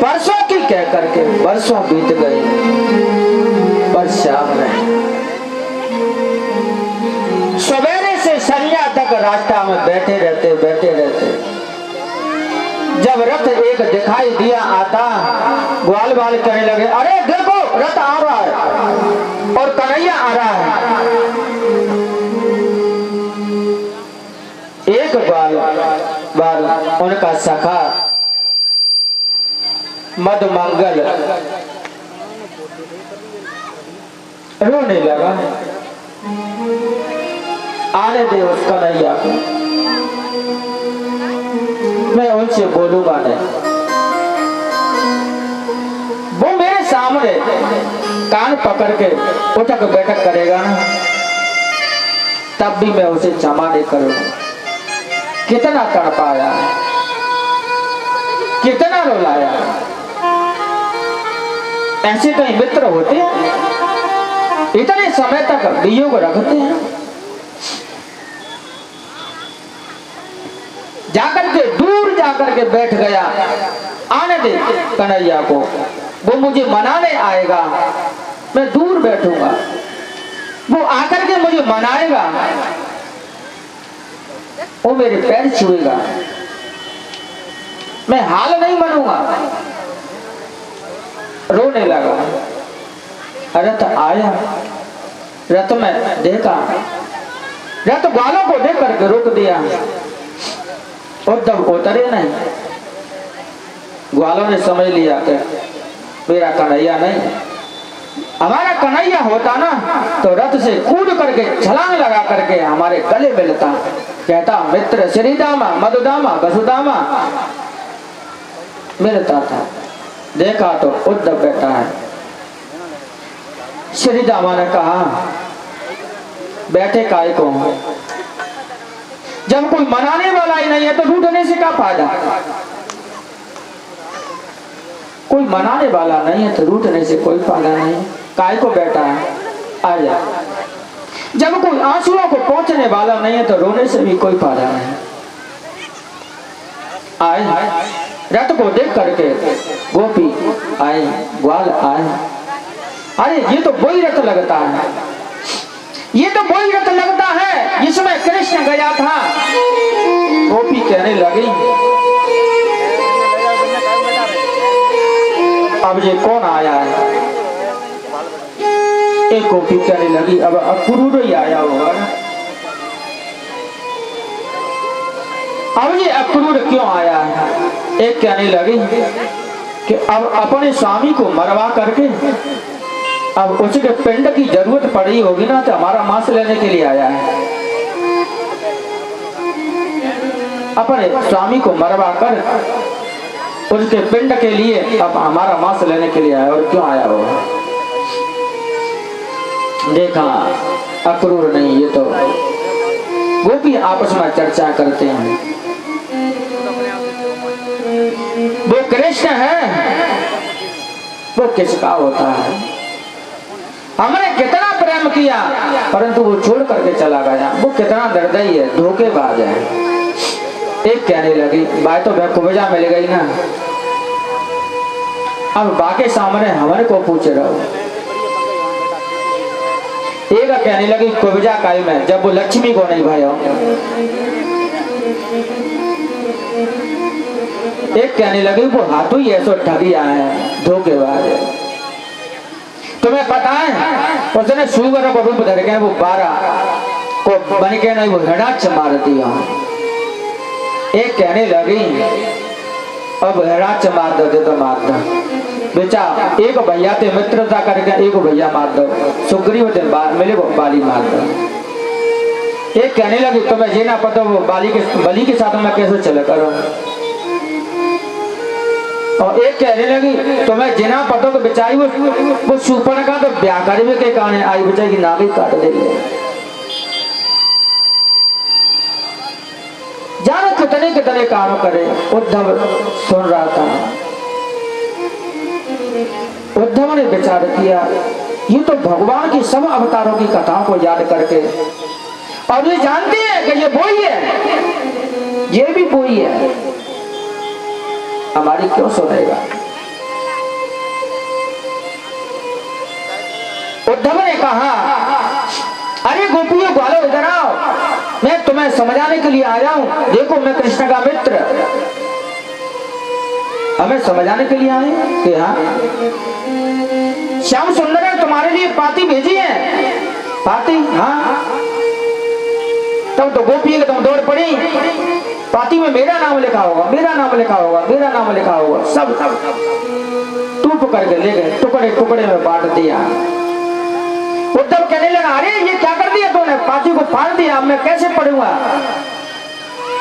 परसों की कह करके वर्षों बीत गए पर श्याम नहीं। सवेरे से संध्या तक रास्ता में बैठे रहते जब रथ एक दिखाई दिया आता, ग्वाल बाल कहने लगे, अरे देखो रथ आ रहा है और कन्हैया आ रहा है। एक बार उनका सखा मधुमंगल रोने लगा, आने दे उस कन्हैया को, मैं उनसे बोलूंगा नहीं। वो मेरे सामने कान पकड़ के उठक बैठक करेगा ना, तब भी मैं उसे क्षमा नहीं करूंगा। कितना तड़पाया, कितना रुलाया। ऐसे कई मित्र होते हैं, इतने समय तक दियों को रखते हैं। जाकर के दूर जाकर के बैठ गया, आने दे कन्हैया को, वो मुझे मनाने आएगा, मैं दूर बैठूंगा, वो आकर के मुझे मनाएगा, वो मेरे पैर छुएगा, मैं हाल नहीं मनूंगा। रोने लगा। रथ आया, रथ में देखा, रथ ग्वालों को देख करके रोक दिया, और तब उतरे नहीं। ग्वालों ने समझ लिया कि मेरा कन्हैया नहीं, हमारा कन्हैया होता ना तो रथ से कूद करके छलांग लगा करके हमारे गले मिलता, कहता मित्र श्रीदामा मधुदामा वसुदामा, मिलता था। देखा तो उद्धव बैठा है। श्रीदामा ने कहा, बैठे काय को, जब कोई मनाने वाला ही नहीं है तो रूठने से क्या फायदा। कोई मनाने वाला नहीं है तो रूठने से कोई फायदा नहीं, काय को बैठा है, आ जा। जब कोई आंसुओं को पहुंचने वाला नहीं है तो रोने से भी कोई फायदा नहीं। आए, रथ को देख करके गोपी आए, ग्वाल आए। अरे ये तो वही रथ लगता है, ये तो वही रथ लगता है जिसमें कृष्ण गया था। गोपी कहने लगी, अब ये कौन आया है। एक गोपी कहने लगी, अब अक्रूर ही आया होगा ना। अब ये अक्रूर क्यों आया है? एक कहने लगी कि अब अपने स्वामी को मरवा करके अब उसके पिंड की जरूरत पड़ी होगी ना, तो हमारा मांस लेने के लिए आया है। अपने स्वामी को मरवा कर उसके पिंड के लिए अब हमारा मांस लेने के लिए आया। और क्यों आया हो? देखा अक्रूर नहीं, ये तो गोपी आपस में चर्चा करते हैं। वो कृष्ण है, वो किसका होता है? हमने कितना प्रेम किया परंतु वो छोड़ करके चला गया। वो कितना निर्दयी है, धोखेबाज है। एक कहने लगी, बात तो मैं कुबजा मिल गई ना, अब बाकी सामने हमारे को पूछ रहा हूं। एक कहने लगी कुबजा काई में, जब वो लक्ष्मी को नहीं भाई। एक कहने लगी वो हाथों ही ऐसा ठगी आए हैं, धोखेबाज है। तुम्हें पता है उसने सुगर को रूप धर के वो 12 को बन के नहीं वो हड़ाच मार दिया। एक कहने लगी अब हड़ाच मार दो तो मार दो बेचा, एक भैया ते मित्रता करके एक भैया मार दो, सुग्रीव ते मिले को बाली मार दो। एक कहने लगी तुम्हें जीना पता वो बलि के साथ में कैसे चले करो। और एक कहने लगी तुम्हें जिना पता तो बेचारी वो सुपन का तो ब्याह करने के कारण आई बेचारी की नाभि काट दे। जानो कितने कितने काम करे। उद्धव सुन रहा था, उद्धव ने विचार किया ये तो भगवान की सब अवतारों की कथाओं को याद करके, और ये जानते हैं कि ये वही है, ये भी वही है, हमारी क्यों सुनेगा। उद्धव ने कहा अरे गोपियों ग्वालो इधर आओ, मैं तुम्हें समझाने के लिए आया हूं। देखो मैं कृष्ण का मित्र, हमें समझाने के लिए आए कि हाँ श्याम सुंदर ने तुम्हारे लिए पाती भेजी है। पाती? हाँ। तब तो गोपी तुम दौड़ पड़ी, पाती में मेरा नाम लिखा होगा, मेरा नाम लिखा होगा, मेरा नाम लिखा होगा, सब टूप करके ले गए, टुकड़े टुकड़े में बांट दिया। उद्धव कहने लगा अरे ये क्या कर दिया तूने, पाती को फाड़ दिया, अब मैं कैसे पढ़ूंगा,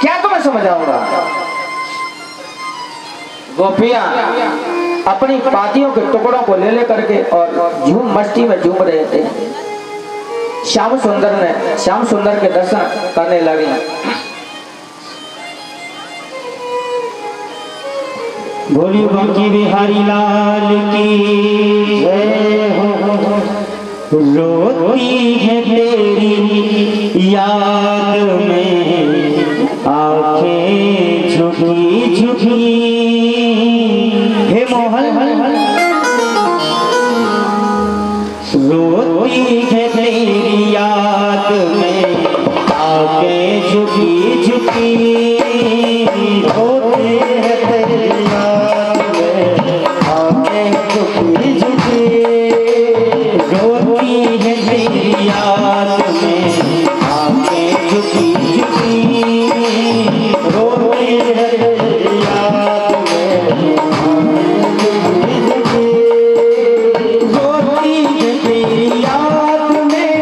क्या तुम्हें समझाऊंगा। गोपियां अपनी पातियों के टुकड़ों को ले ले करके और झूम मस्ती में झूम रहे थे। श्याम सुंदर के दर्शन करने लगे। बोलियो बांकी बिहारी लाल की जय हो। रोती है तेरी याद में आंखें झुकी झुकी, हे मोहन रोती है तेरी याद में आंखें झुकी झुकी, रोती है तेरी याद में आंखें झुकी झुकी, रोती है तेरी याद में आंखें झुकी झुकी, रोती है तेरी याद में आंखें झुकी झुकी, रोती है तेरी याद में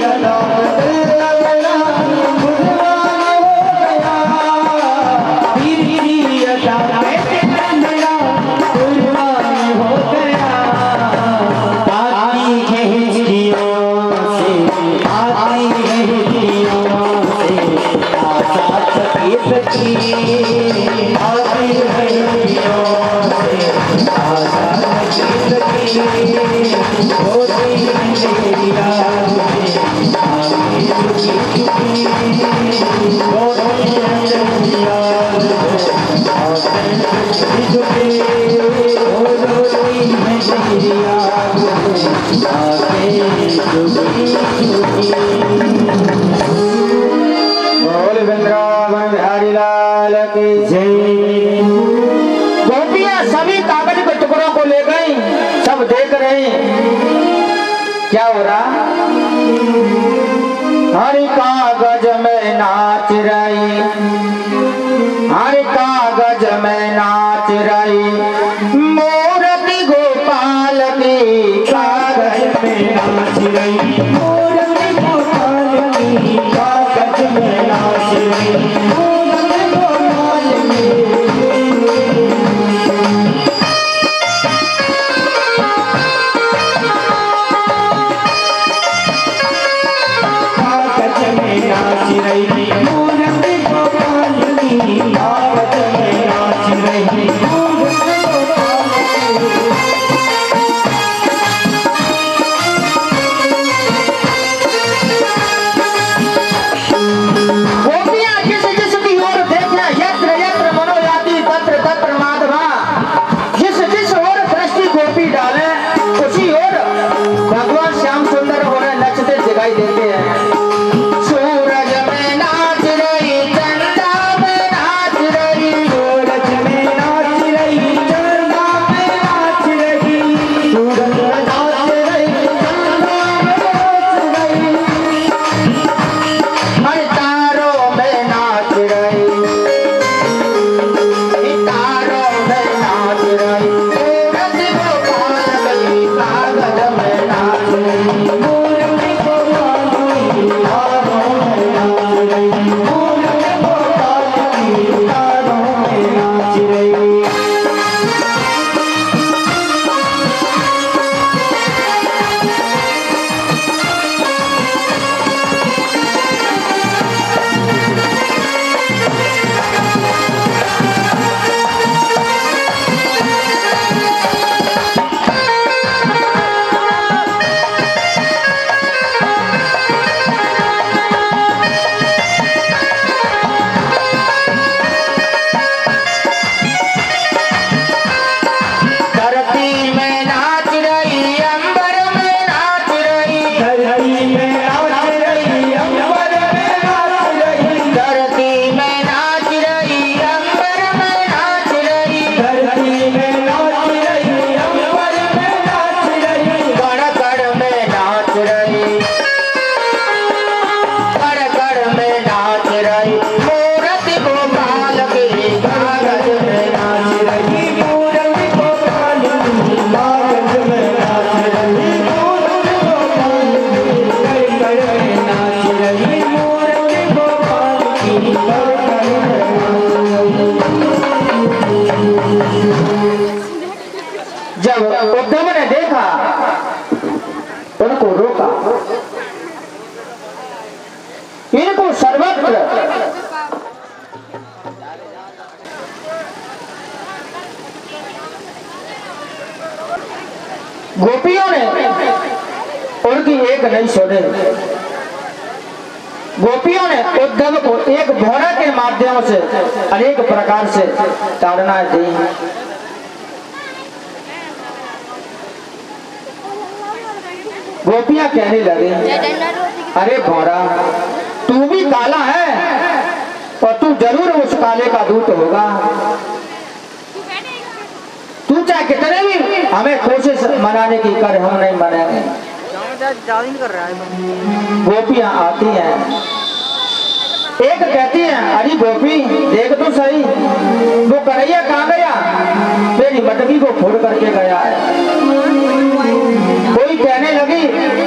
अदा तेरा मेरा कुर्बान हो गया, तेरी अदा तेरा मेरा कुर्बान हो गया। आती है हिजरियों से, आती है हिजरियों से आशा सकीत की, आती है हिजरियों से आशा सकीत की, होती है तेरी याद में आगे झुकी झुकी, होती है तेरी याद में आगे झुकी झुकी, होती है तेरी याद में आगे झुकी झुकी। बोल वृंदावन बिहारी लाल की जय। गोपियां सभी कागज के टुकड़ों को ले गई, सब देख रहे क्या हो रहा। हर कागज में नाच रही, हर कागज में नाच रही मूर्ति गोपाल की, कागज में नाच रही मूर्ति गोपाल की, कागज में नाच रही मूर्ति गोपाल की। कागज में नाच रही मूर्ति गोपाल की, कागज में नाच रही मूर्ति गोपाल की। गोपियां जिस जिस की ओर देखे, यत्र यत्र मनोयाति तत्र तत्र माधवा, जिस जिस ओर दृष्टि गोपी डाले उसी ओर भगवान श्याम सुंदर हो रहे नचते दिखाई देते हैं। सूरज में नाच रही, चंदा में नाच रही, सूरज में नाच रही, चंदा में नाच रही, सूरज में नाच रही, चंदा में नाच रही, हर तारों में नाच रही, तारों में नाच रही मूर्ति गोपाल की, कागज में नाच रही। मूर्ति गोपाल की तारों में नाच रही, मूर्ति गोपाल की तारों में नाच रही। धरती में नाच रही, अंबर में नाच रही, धरती में नाच रही, अंबर में नाच रही, धरती में नाच रही, अंबर में नाच रही, धरती में नाच रही, अंबर में नाच रही, कण कण में नाच रही, कण कण में नाच रही मूर्ति गोपाल की, कागज में नाच रही। मूर्ति गोपाल की कागज में नाच रही, मूर्ति गोपाल की कर में नाच रही, मूर्ति गोपाल की कर में जब उद्धव ने देखा उनको रोका, इनको सर्वत्र गोपियों ने उनकी एक नहीं सुनी। गोपियों ने उद्धव को एक भौरा के माध्यम से अनेक प्रकार से ताड़ना दी। गोपियां कहने लगी, अरे भौरा तू भी काला है और तू जरूर उस काले का दूत होगा। तू चाहे कितने भी हमें कोशिश मनाने की कर, हम नहीं मनाएंगे। गोपियां आती हैं, एक कहती है, अरे गोपी देख तो सही वो कन्हैया कहाँ गया, मेरी मटकी को फोड़ करके गया है। कोई कहने लगी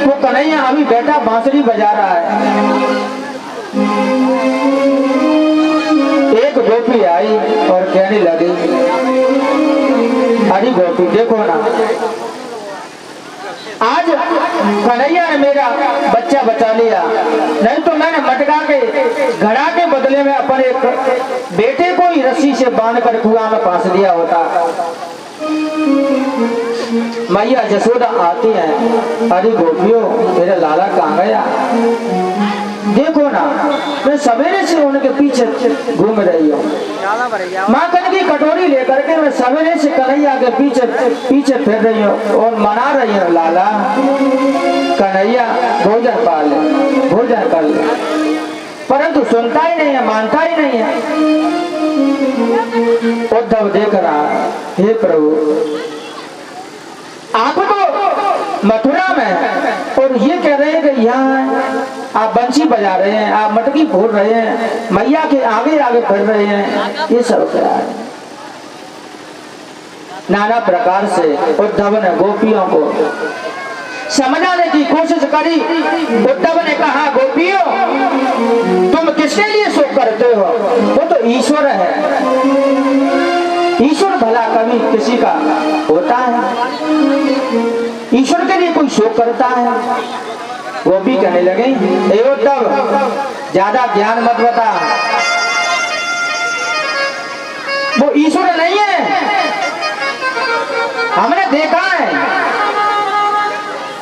वो कन्हैया अभी बेटा बांसुरी बजा रहा है। एक गोपी आई और कहने लगी अरे गोपी देखो ना, आज कन्हैया ने मेरा बच्चा बचा लिया, नहीं तो मैंने मटका के घड़ा के बदले में अपने बेटे को ही रस्सी से बांधकर कुआं में फांस दिया होता। मैया जसोदा आती है, अरे गोपियों मेरा लाला कहाँ गया, देखो ना मैं सवेरे से उनके पीछे घूम रही हूँ। माखन की कटोरी लेकर के मैं सवेरे से कन्हैया के पीछे पीछे फिर रही हूँ और मना रही हूँ, लाला कन्हैया भोजन पा ले, भोजन कर ले, परंतु सुनता ही नहीं है, मानता ही नहीं है। उद्धव देख रहा, हे प्रभु आप तो मथुरा में और ये कह रहे हैं कि यहाँ आप बंसी बजा रहे हैं, आप मटकी फोड़ रहे हैं, मैया के आगे आगे बढ़ रहे हैं, ये सब क्या है। नाना प्रकार से उद्धव ने गोपियों को समझाने की कोशिश करी। उद्धव ने कहा गोपियों तुम किसके लिए शोक करते हो, वो तो ईश्वर है, ईश्वर भला कभी किसी का होता है, ईश्वर के लिए कोई शोक करता है। वो भी कहने लगे हे उद्धव ज्यादा ज्ञान मत बता, वो ईश्वर नहीं है, हमने देखा है,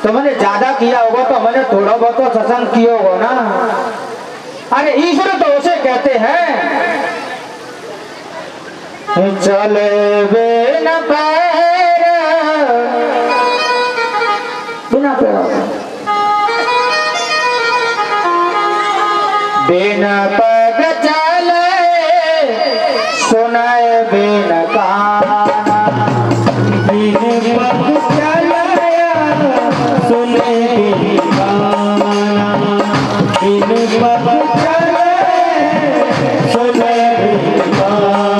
तो मैंने ज्यादा किया होगा तो मैंने थोड़ा बहुत तो सत्संग किया होगा ना। अरे ईश्वर तो उसे कहते हैं चले बिना पैर, बिना पैर, बिना पग चले, सुनाए बिना काना, बिन पग चलाया सुने बिना गाना, बिन पग चले सुने बिना गाना।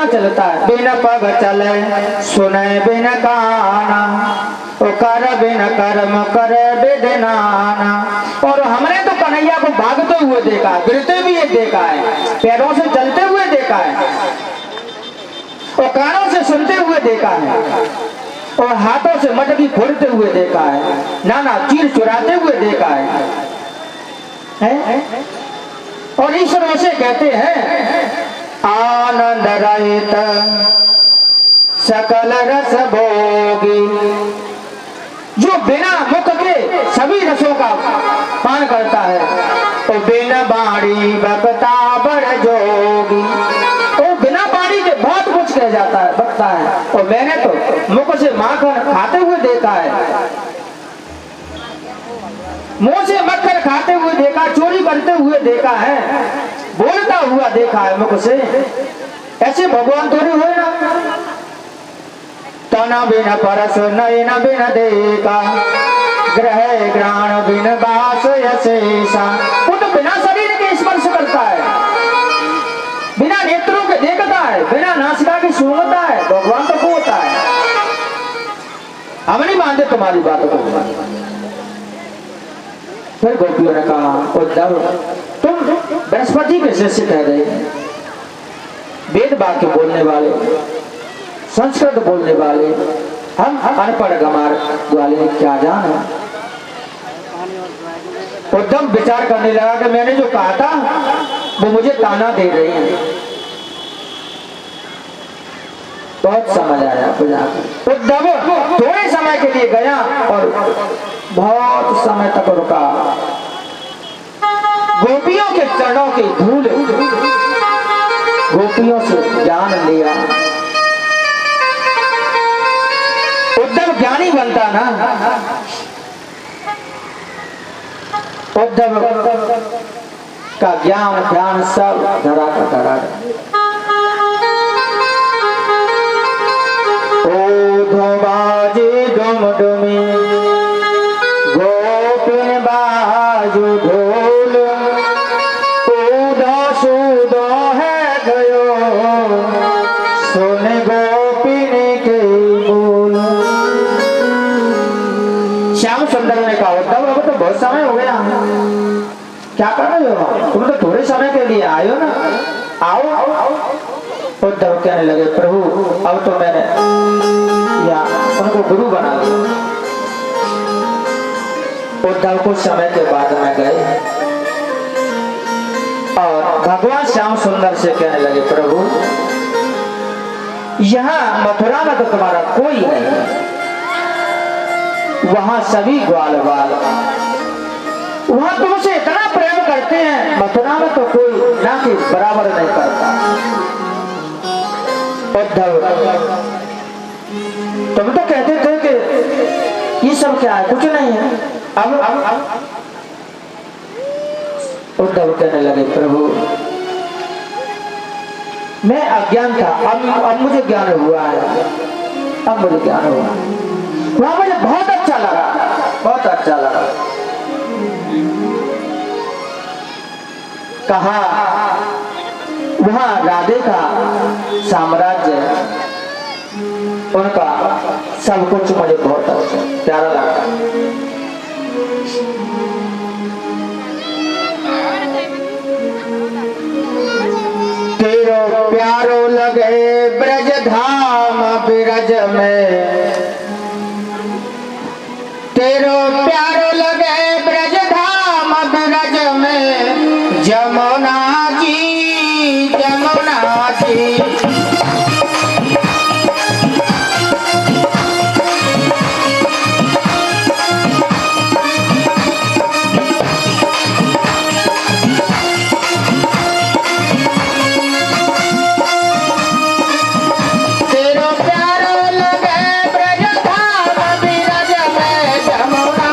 चलता है, बिना पग चले सुने बिना गाना, ओ कर बिना कर्म करे विदनाना। और हमने तो कन्हैया को भागते हुए देखा, गिरते भी देखा है, पैरों से चलते हुए देखा है, और कानों से सुनते हुए देखा है, और हाथों से मटकी फोड़ते हुए देखा है, नाना चीर चुराते हुए देखा है? और ईश्वर उसे कहते हैं आनंद रहित सकल रस भोगी, जो बिना मुख के सभी रसों का पान करता है, तो बिना बाड़ी बकता बड़ जोगी, तो बिना बाड़ी के बहुत कुछ कह जाता है, बकता है। और मैंने तो मुख से माखन खाते हुए देखा है, मुंह से मक्खन खाते हुए देखा, चोरी करते हुए देखा है, बोलता हुआ देखा है मुख से। ऐसे भगवान थोड़ी हुए ना। तना बिन परस नयन बिन देखा, ग्रह ग्राण बिन बास यशेषा, वो तो बिना शरीर के स्पर्श करता है, बिना नेत्रों के देखता है, बिना नासिका के सूंघता है, भगवान तो को होता है। हम नहीं मानते तुम्हारी बातों को। फिर गोपियों ने कहा उद्धव तुम बृहस्पति के शिष्य कह रहे, वेद वाक्य बोलने वाले, संस्कृत बोलने वाले, हम अनपढ़ गमार वाले क्या जाना। उद्धव विचार करने लगा कि मैंने जो कहा था वो मुझे ताना दे रहे हैं। बहुत समझ आया बुझाकर उद्धव थोड़े समय के लिए गया और बहुत समय तक रुका। गोपियों के चरणों की धूल, गोपियों से ज्ञान लिया। उद्धव ज्ञानी बनता ना। उद्धव का ज्ञान ध्यान सब धरा का धरा। ओ बाजे डुम डुमी गोपिन बाजू ढोल उदो सुदो है गयो सुन गोपिन के बोल। श्याम सुंदर ने कहा उद्धव अब तो बहुत समय हो गया, क्या कर रहे हो तुम? तो थोड़े समय के लिए आए हो ना, आओ। उद्धव कहने लगे प्रभु अब तो मैंने या उनको गुरु बना लिया। उद्धव कुछ समय के बाद में गए और भगवान श्याम सुंदर से कहने लगे प्रभु यहाँ मथुरा में तो तुम्हारा कोई नहीं है, वहां सभी ग्वाल बाल वहां तुमसे इतना प्रेम करते हैं, मथुरा में तो कोई ना कि बराबर नहीं करता। उद्धव तुम तो कहते थे कि ये सब क्या है, कुछ नहीं है। अब उद्धव कहने लगे प्रभु मैं अज्ञान था, अब मुझे ज्ञान हुआ है, अब मुझे ज्ञान हुआ। वहां मुझे बहुत अच्छा लगा, बहुत अच्छा लगा। कहा वहां राधे का साम्राज्य उनका सब कुछ मुझे बहुत अच्छा प्यारा लगा। तेरो प्यारो लगे ब्रज धाम बिरज में, तेरो प्यारो लगे ब्रज धाम बिरज में जमुना जी, जमुना जी। तेरो प्यारो लगे ब्रज धाम बिरज में जमुना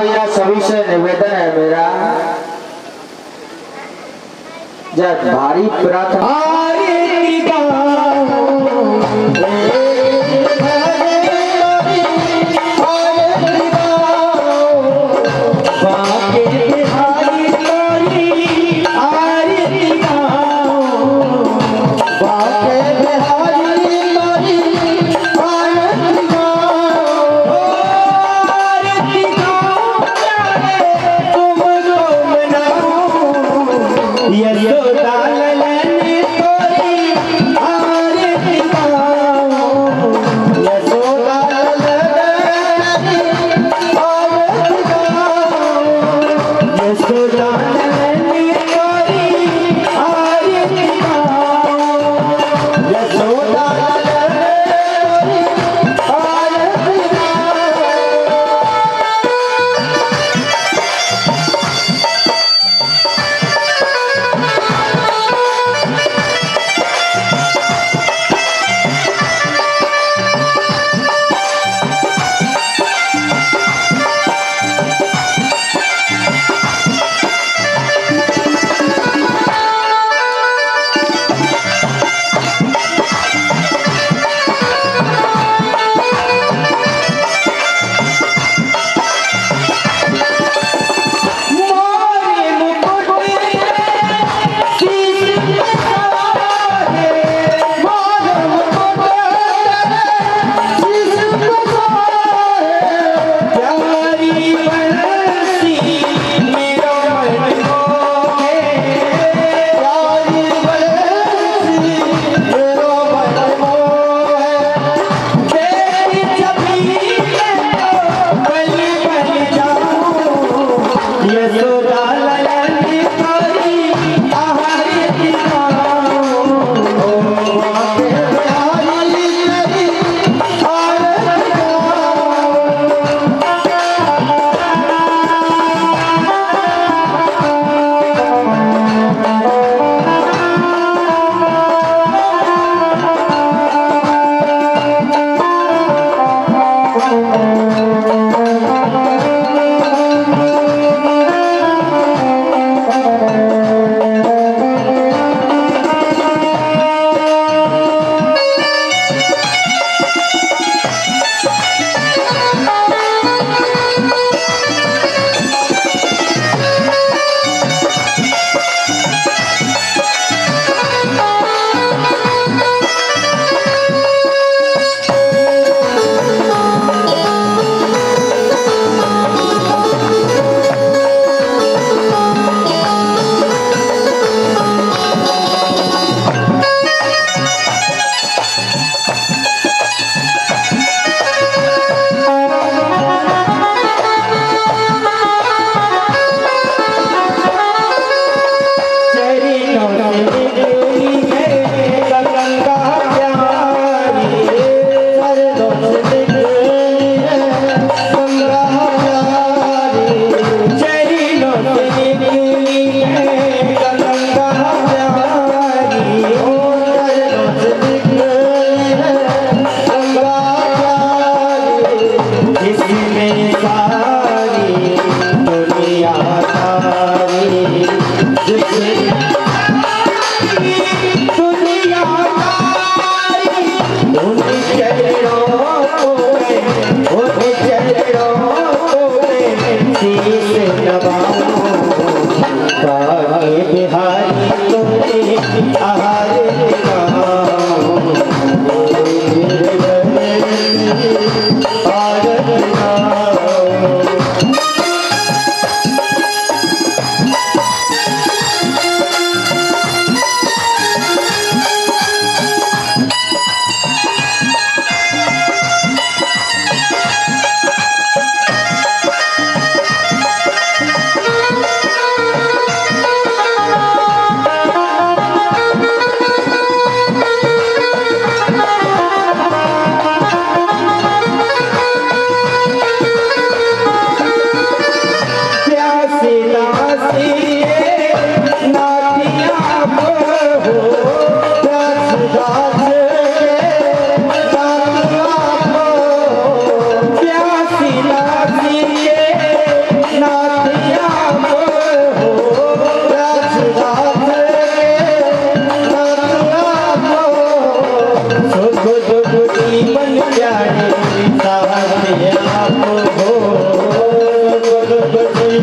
भैया सभी से निवेदन है मेरा, जब भारी प्रार्थना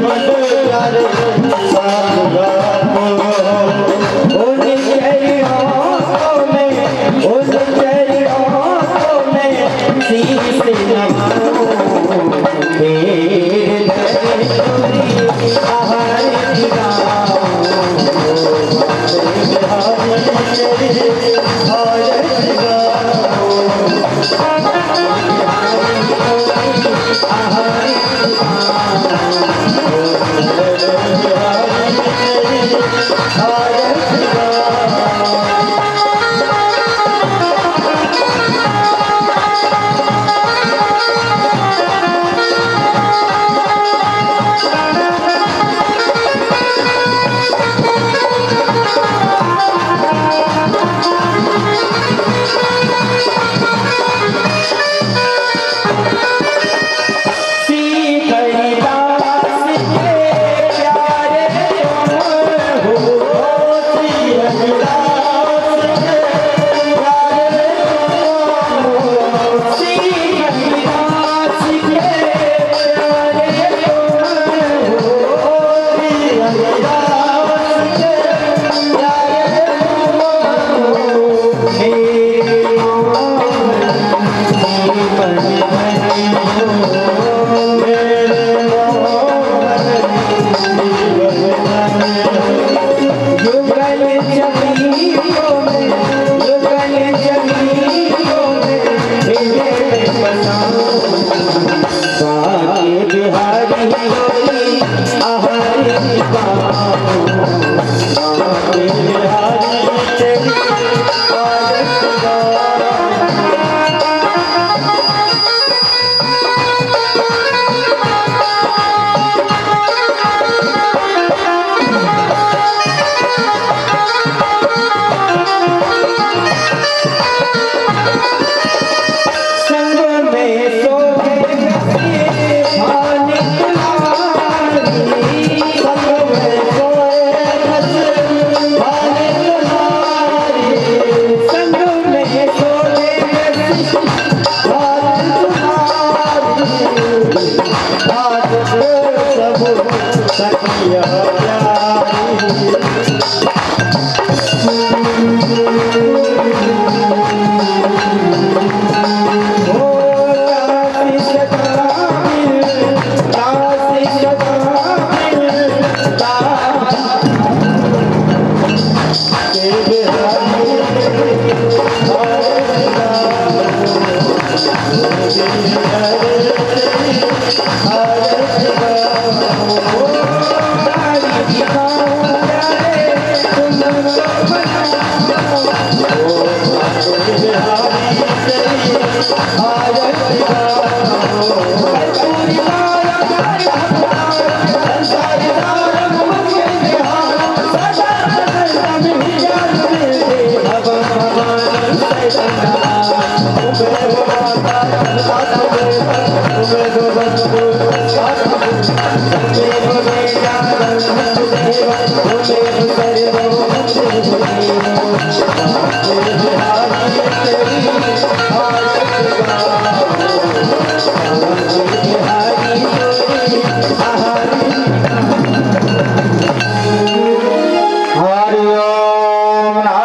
हरे